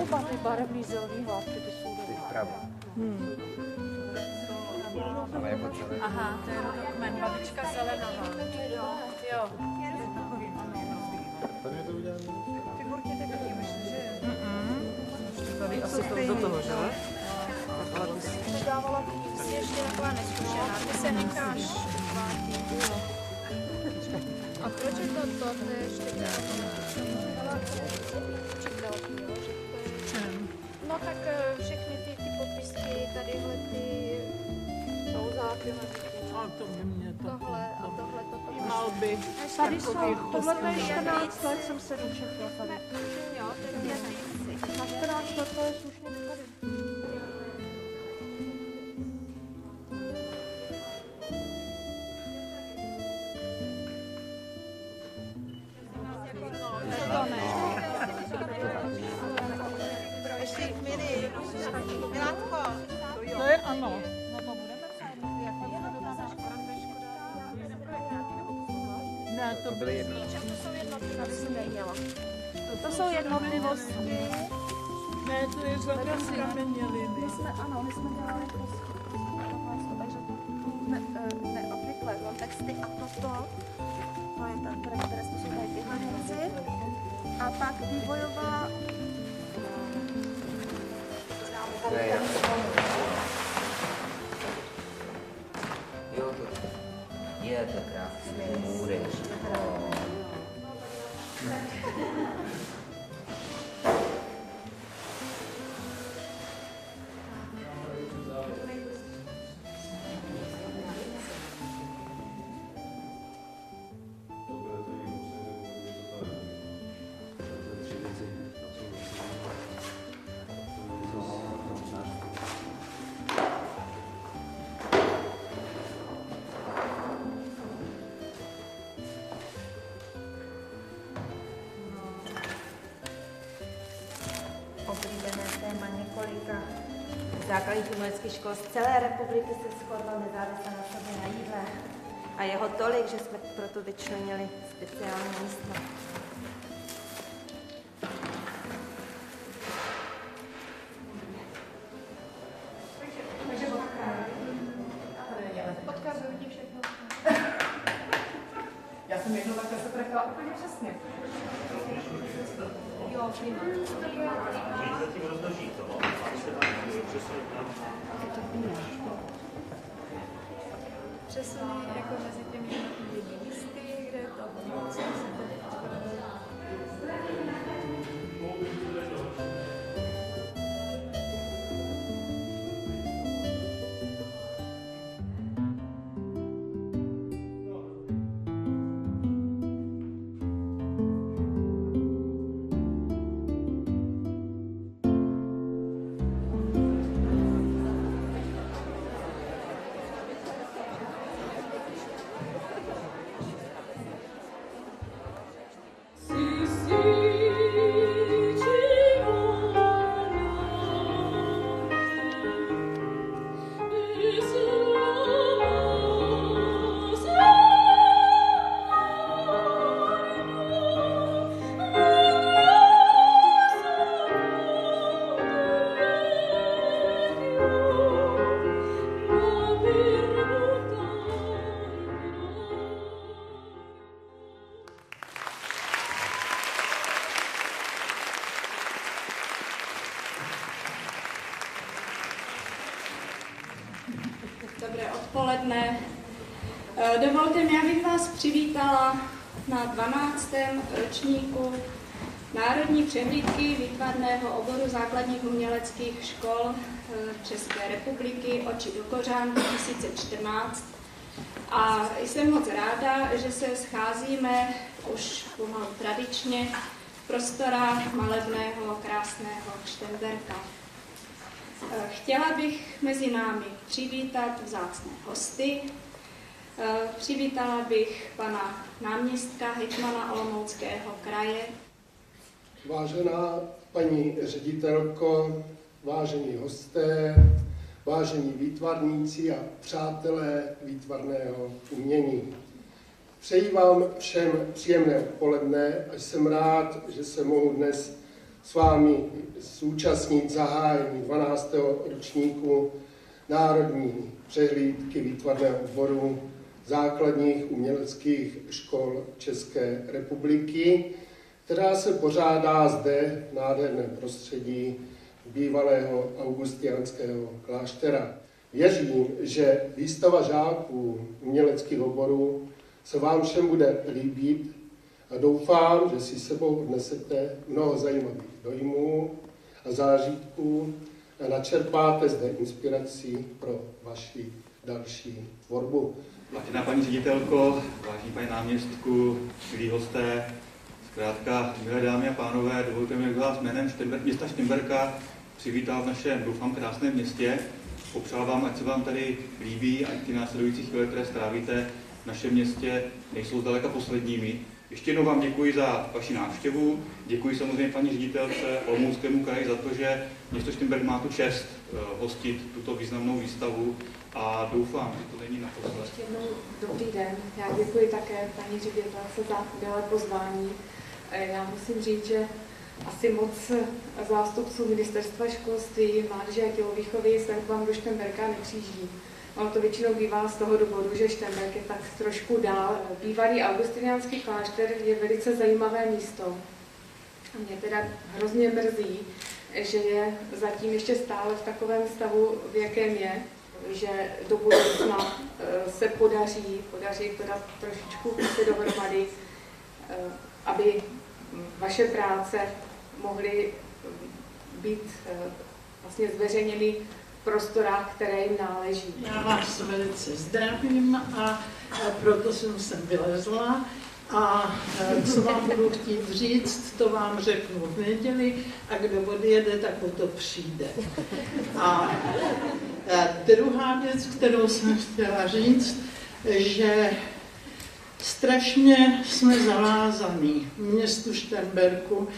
ty barevný zelený hlávky, ty jsou dobré. Vpravo. Ale jako celé. Aha, to je rodokmen, babička zelenová. Jo. Tady je to udělané? Ty burky teď vidíš, že? Tady asi to do toho, že? Ale ty Jsi dávala, ty jsi ještě taková neskušená, ty se necháš. A proč je to je ještě no tak všechny ty popisky, tadyhle ty pauzáky, ale to by mě to... tohle a tohle, toto. Malby. Tady jsou, tohle je 14 let, jsem se dočetla tady. Jo, to je na 14 let to je slušně tady. To je ano. Ne, to byly jedno. To jsou jednotlivosti. Ne, to je žádná kameněliny. My jsme dělali takže neobvykle texty a toto, to je ten, které jsou tady tyhle věci. A pak vývojová... Jo, to je to krásný můrek. Oblíbené téma několika základních uměleckých škol z celé republiky se shodlo nezávisle na sobě na jídle. A je ho tolik, že jsme proto vyčlenili speciální místo. Já jsem jednou takhle se trefila úplně přesně. Jo, přímo. Přesuny jako mezi těmi jednotlivými místy, kde je to pomoc. Dobré odpoledne. Dovolte mi, abych vás přivítala na 12. ročníku Národní přehlídky výtvarného oboru základních uměleckých škol České republiky Oči do kořán 2014. A jsem moc ráda, že se scházíme už pomalu tradičně v prostorách malebného krásného Šternberka. Chtěla bych mezi námi přivítat vzácné hosty. Přivítala bych pana náměstka hejtmana Olomouckého kraje. Vážená paní ředitelko, vážení hosté, vážení výtvarníci a přátelé výtvarného umění. Přeji vám všem příjemné odpoledne a jsem rád, že se mohu dnes s vámi zúčastnit zahájení 12. ročníku Národní přehlídky výtvarného oboru základních uměleckých škol České republiky, která se pořádá zde v nádherném prostředí bývalého augustiánského kláštera. Věřím, že výstava žáků uměleckých oborů se vám všem bude líbit a doufám, že si sebou odnesete mnoho zajímavých dojmů a zážitků a načerpáte zde inspiraci pro vaši další tvorbu. Vážená paní ředitelko, vážení paní náměstku, milí hosté, zkrátka, milé dámy a pánové, dovolte mi, abych vás jménem města Štymberka přivítal v našem, doufám, krásném městě. Popřál vám, ať se vám tady líbí, ať ty následující chvíle, které strávíte v našem městě, nejsou zdaleka posledními. Ještě jednou vám děkuji za vaši návštěvu, děkuji samozřejmě paní ředitelce Olomouckému kraji za to, že město Štymberk má tu čest hostit tuto významnou výstavu a doufám, že to není naposled. Ještě jednou dobrý den. Já děkuji také paní ředitelce za milé pozvání. Já musím říct, že asi moc zástupců Ministerstva školství, mládeže a tělovýchovy se k vám do Štymberka nepřijíždí. Ono to většinou bývá z toho důvodu, že Štymberk je tak trošku dál. Bývalý augustiniánský klášter je velice zajímavé místo. A mě teda hrozně mrzí, že je zatím ještě stále v takovém stavu, v jakém je, že do budoucna se podaří teda trošičku se dohromady, aby vaše práce mohly být vlastně zveřejněny v prostorách, které jim náleží. Já vás velice zdravím a proto jsem sem vylezla. A co vám budu chtít říct, to vám řeknu v neděli a kdo odjede, tak o to přijde. A druhá věc, kterou jsem chtěla říct, že strašně jsme zavázaní městu Štymberku,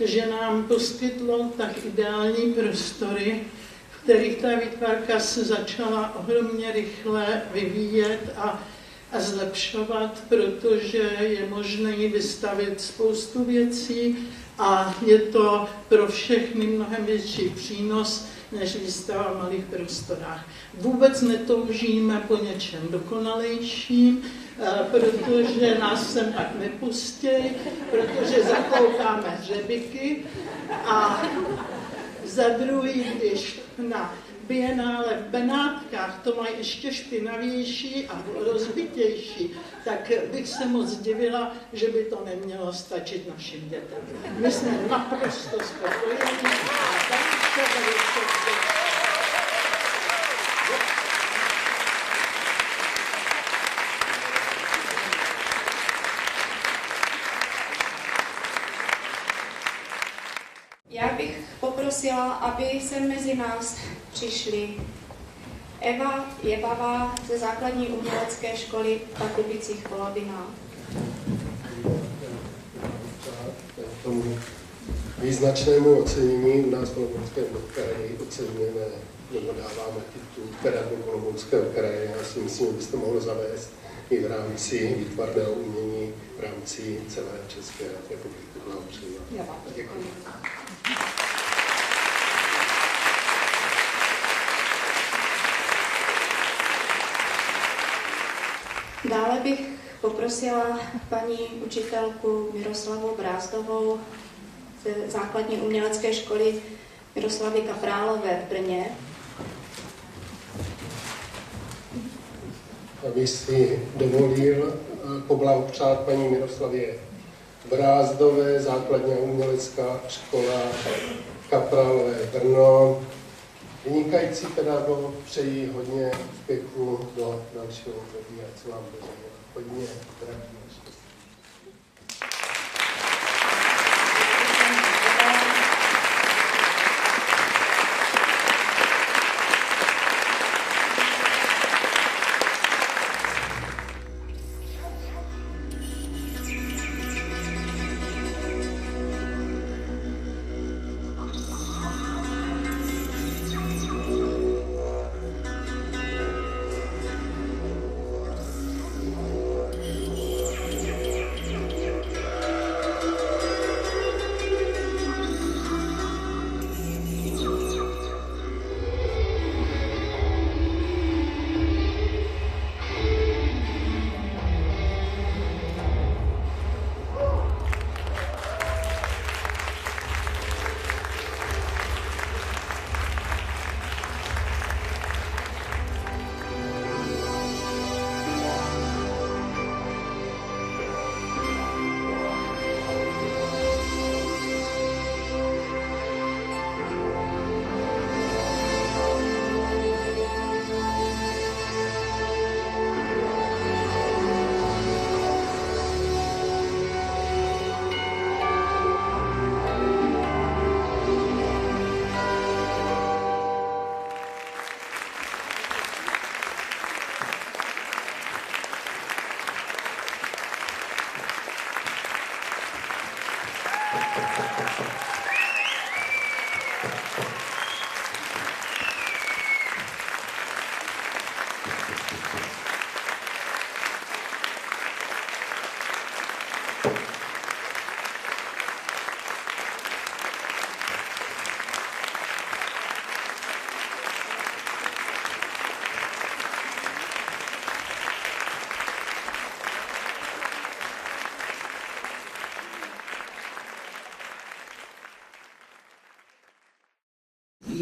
že nám poskytlo tak ideální prostory, v kterých ta výtvarka se začala ohromně rychle vyvíjet a zlepšovat, protože je možné vystavit spoustu věcí a je to pro všechny mnohem větší přínos než výstava v malých prostorách. Vůbec netoužíme po něčem dokonalejším, protože nás sem pak nepustí, protože zakoukáme hřebiky a za druhý, když na Bienále v Benátkách to mají ještě špinavější a rozbitější, tak bych se moc divila, že by to nemělo stačit našim dětem. My jsme naprosto spokojení a tak se velice. Já bych poprosila, aby sem mezi nás přišli Eva Jebavá ze základní umělecké školy v Pardubicích Polabinách. Tomu význačnému ocenění u nás v Olomouckém kraji oceňujeme, nebo dáváme titul pedagog Olomouckého kraje. Já si myslím, že byste mohli zavést i v rámci výtvarného umění, v rámci celé České republiky. Děkuji. Dále bych poprosila paní učitelku Miroslavu Brázdovou ze základní umělecké školy Miroslavy Kaprálové v Brně. Abych si dovolil poblahopřát paní Miroslavě Brázdové, základní umělecká škola Kaprálové Brno. Vynikající pedagog, přeji hodně úspěchu do dalšího období a co vám bude hodně zdraví.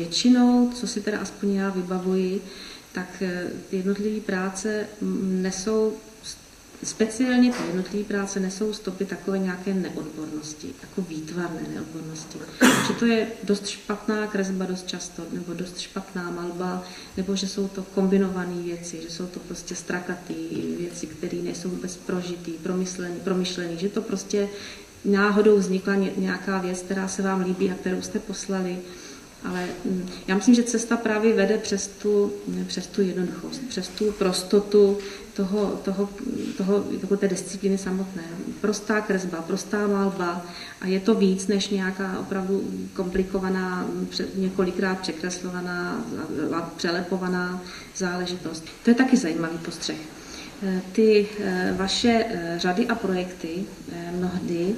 většinou, co si teda aspoň já vybavuji, tak ty jednotlivé práce nesou, speciálně ty jednotlivé práce nesou stopy takové nějaké neodbornosti, jako výtvarné neodbornosti. Že to je dost špatná kresba dost často, nebo dost špatná malba, nebo že jsou to kombinované věci, že jsou to prostě strakatý věci, které nejsou vůbec prožitý, promyšlený, že to prostě náhodou vznikla nějaká věc, která se vám líbí a kterou jste poslali. Ale já myslím, že cesta právě vede přes tu jednoduchost, přes tu prostotu té disciplíny samotné. Prostá kresba, prostá malba a je to víc než nějaká opravdu komplikovaná, několikrát překreslovaná a přelepovaná záležitost. To je taky zajímavý postřeh. Ty vaše řady a projekty mnohdy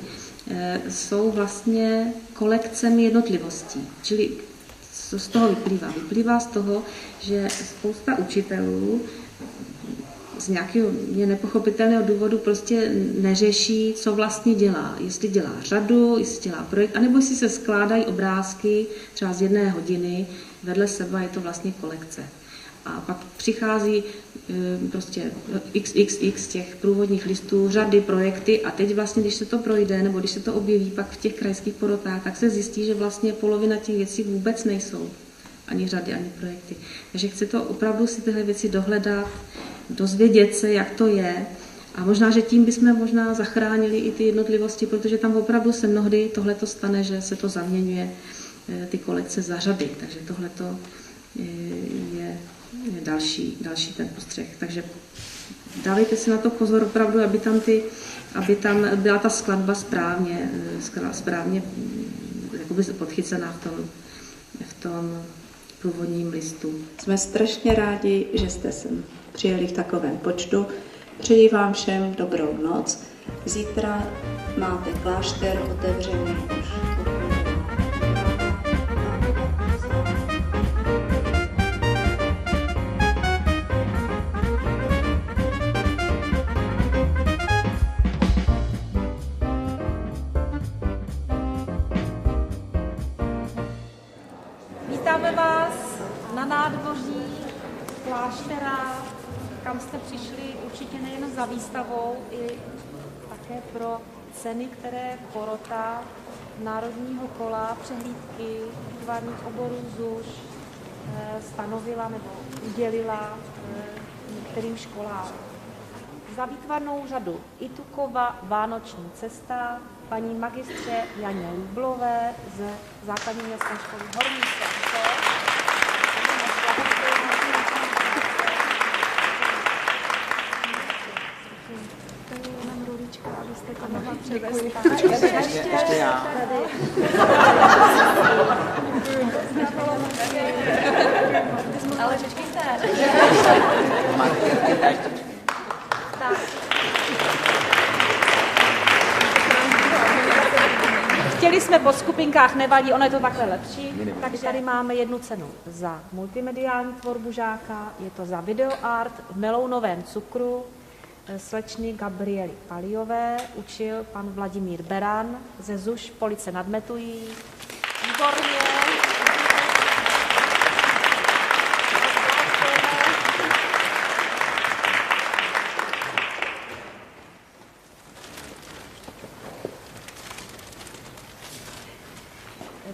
jsou vlastně kolekcemi jednotlivostí, čili co z toho vyplývá? Vyplývá z toho, že spousta učitelů z nějakého nepochopitelného důvodu prostě neřeší, co vlastně dělá. Jestli dělá řadu, jestli dělá projekt, anebo jestli se skládají obrázky třeba z 1 hodiny, vedle sebe je to vlastně kolekce. A pak přichází prostě xxx těch průvodních listů, řady, projekty a teď vlastně, když se to projde, nebo když se to objeví pak v těch krajských porotách, tak se zjistí, že vlastně polovina těch věcí vůbec nejsou. Ani řady, ani projekty. Takže chci to opravdu si tyhle věci dohledat, dozvědět se, jak to je. A možná, že tím bychom možná zachránili i ty jednotlivosti, protože tam opravdu se mnohdy tohleto stane, že se to zaměňuje ty kolekce za řady. Takže tohleto je další ten postřeh. Takže dávejte si na to pozor opravdu, aby tam byla ta skladba správně jakoby podchycená v tom průvodním listu. Jsme strašně rádi, že jste sem přijeli v takovém počtu. Přeji vám všem dobrou noc. Zítra máte klášter otevřený už. Vítáme vás na nádvoří kláštera, kam jste přišli určitě nejen za výstavou, i také pro ceny, které porota Národního kola přehlídky výtvarných oborů ZUŠ stanovila nebo udělila některým školám. Za výtvarnou řadu Itukova Vánoční cesta paní magistře Janě Lublové ze základní městské školy Horní Světce. To je jenom rulička, abyste to mohla převést. Ještě já. Ale počkejte. Tak. Chtěli jsme po skupinkách, nevadí, ono je to takhle lepší. Takže tady máme 1 cenu za multimediální tvorbu žáka, je to za videoart v melounovém cukru slečny Gabriely Paliové, učil pan Vladimír Beran ze ZUŠ Police nad Metují. Výborně.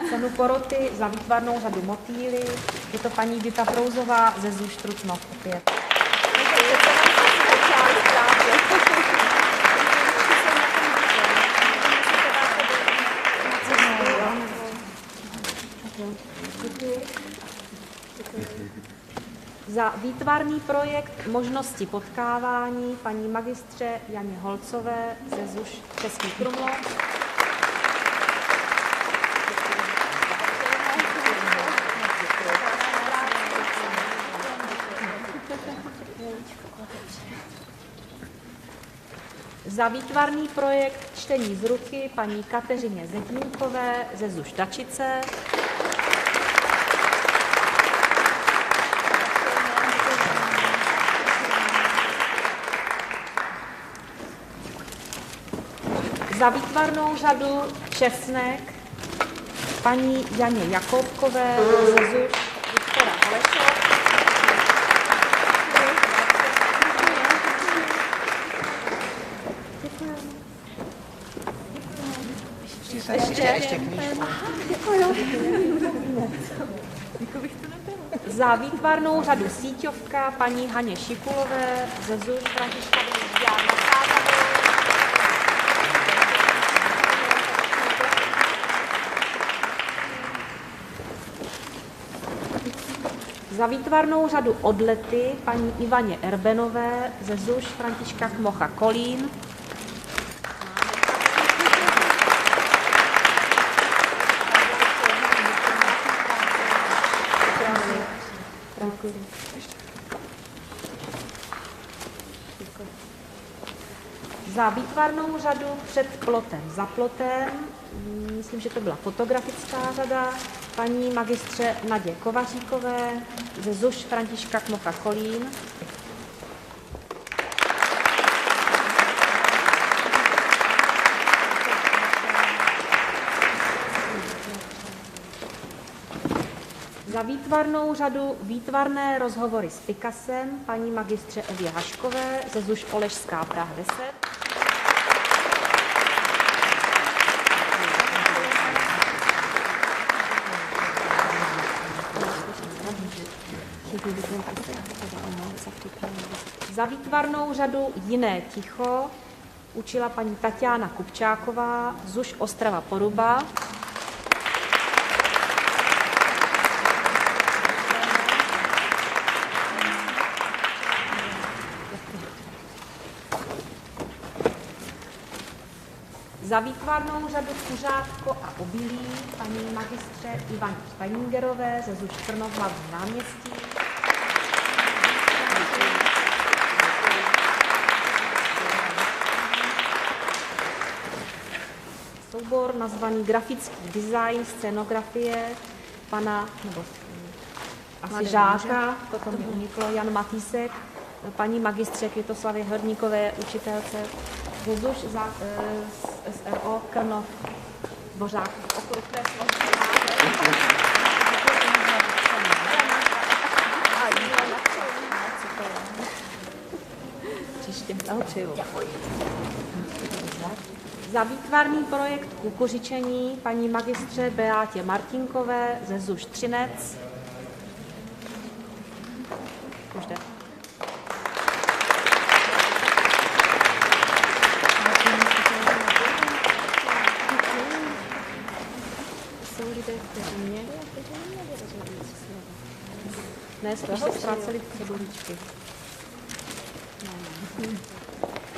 Cenu poroty za výtvarnou řadu Motýly, je to paní Dita Prouzová ze ZUŠ Trutnov opět. Za výtvarný projekt Možnosti potkávání paní magistře Janě Holcové ze ZUŠ Český Krumlov. Za výtvarný projekt Čtení z ruky paní Kateřině Zednínkové ze ZUŠ Dačice. Za výtvarnou řadu Česnek paní Janě Jakobkové ze ZUŠ Viktora Haleše. Ještě knížku. Za výtvarnou řadu síťovka paní Haně Šikulové ze ZUŠ Františka Jána Sázavou. Za výtvarnou řadu odlety paní Ivaně Erbenové ze ZUŠ Františka Kmocha Kolín. Za výtvarnou řadu před plotem za plotem, myslím, že to byla fotografická řada, paní magistře Nadě Kovaříkové ze ZUŠ Františka Kmocha Kolín. Za výtvarnou řadu výtvarné rozhovory s Picassem paní magistře Evě Haškové ze ZUŠ Oležská Praha 10. Za výtvarnou řadu Jiné ticho učila paní Tatiana Kupčáková ZUŠ Ostrava Poruba. Za výtvarnou řadu Kuřátko a obilí paní magistře Ivany Štajngerové ze ZUŠ Trnov hlavní náměstí. Soubor nazvaný grafický design, scénografie pana, nebo asi žáka, to mi uniklo, Jan Matýsek, paní magistře Květoslavě Hrdníkové, učitelce ze ZUŠ SRO Krnov Bořák. Příště přeju. Za výtvarný projekt Kukuřičení paní magistře Beátě Martinkové ze ZUŠ Třinec. Už jde. Jsou lidé, kteří měli a kteří neměli rozhodující slovo. Ne, spíš se ztráceli cedulíčky.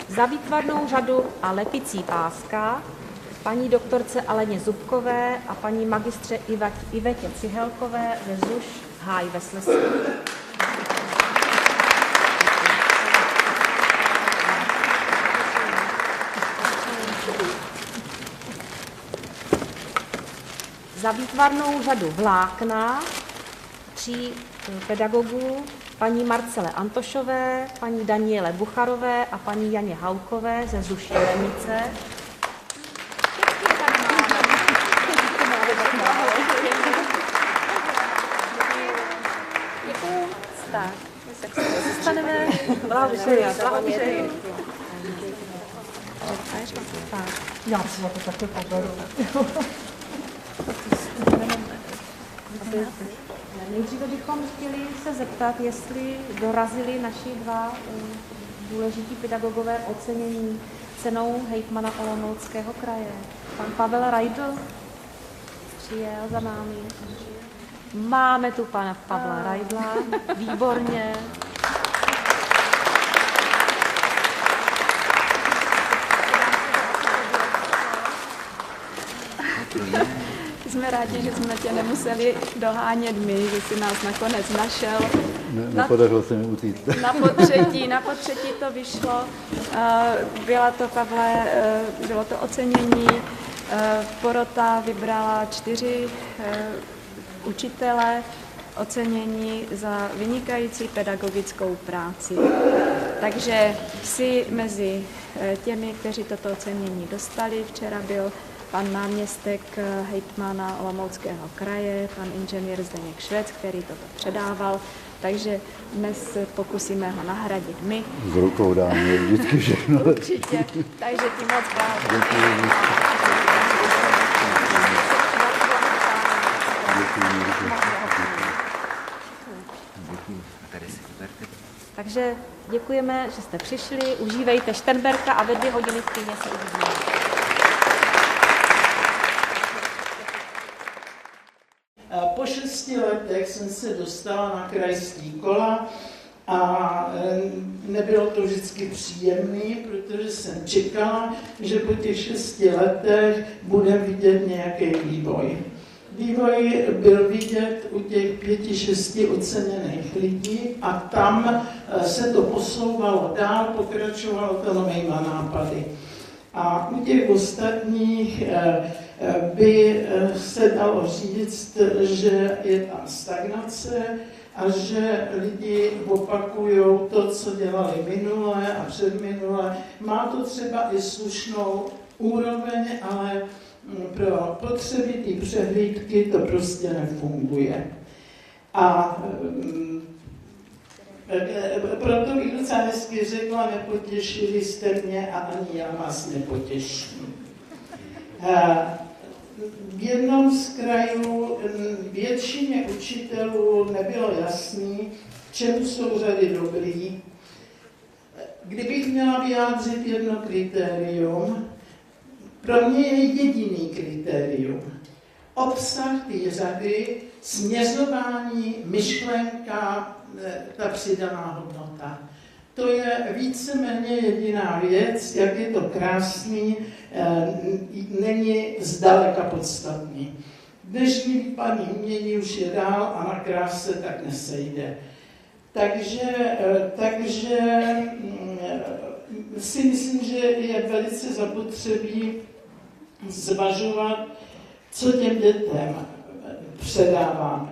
Za výtvarnou řadu a lepicí páska paní doktorce Aleně Zubkové a paní magistře Ivetě Cihelkové ze ZUŠ Háj ve Slezsku. Za výtvarnou řadu vlákna 3 pedagogů paní Marcele Antošové, paní Daniele Bucharové a paní Janě Haukové ze ZUŠ Jelenice. Tak, zostaneme. Blahopřeji. Já si to také poberu. Nejdříve bychom chtěli se zeptat, jestli dorazili naši 2 důležití pedagogové ocenění cenou hejtmana Olomouckého kraje. Pan Pavel Rajdl přijel za námi. Máme tu pana Pavla Rajdla, výborně. Jsme rádi, že jsme tě nemuseli dohánět my, že jsi nás nakonec našel. Nepodařilo se mi utíct. Na potřetí to vyšlo. Bylo to ocenění. Porota vybrala 4 učitele ocenění za vynikající pedagogickou práci. Takže jsi mezi těmi, kteří toto ocenění dostali. Včera byl pan náměstek hejtmana Olomouckého kraje, pan inženýr Zdeněk Švec, který toto předával. Takže dnes pokusíme ho nahradit my. S rukou dáme vždycky všechno. Určitě. Takže ti moc blahopřeji. Takže děkujeme, že jste přišli, užívejte Šternberka a ve 2 hodiny v kyně se uvidíme. Po 6 letech jsem se dostala na krajský kola a nebylo to vždycky příjemné, protože jsem čekala, že po těch 6 letech budeme vidět nějaký vývoj. Vývoj byl vidět u těch 5-6 oceněných lidí a tam se to posouvalo dál, pokračovalo to novýma nápady. A u těch ostatních by se dalo říct, že je tam stagnace a že lidi opakují to, co dělali minule a předminule. Má to třeba i slušnou úroveň, ale pro potřeby té přehlídky to prostě nefunguje. A proto bych docela hezky řekla, nepotěšili jste mě a ani já vás nepotěším. V jednom z krajů většině učitelů nebylo jasný, v čem jsou řady dobrý. Kdybych měla vyjádřit jedno kritérium, pro mě je jediný kritérium. Obsah té řady, směřování, myšlenka, ta přidaná hodnota. To je víceméně jediná věc, jak je to krásný, není zdaleka podstatný. Dnešní výpadní umění už je dál a na kráse tak nesejde. Takže si myslím, že je velice zapotřebí zvažovat, co těm dětem předáváme.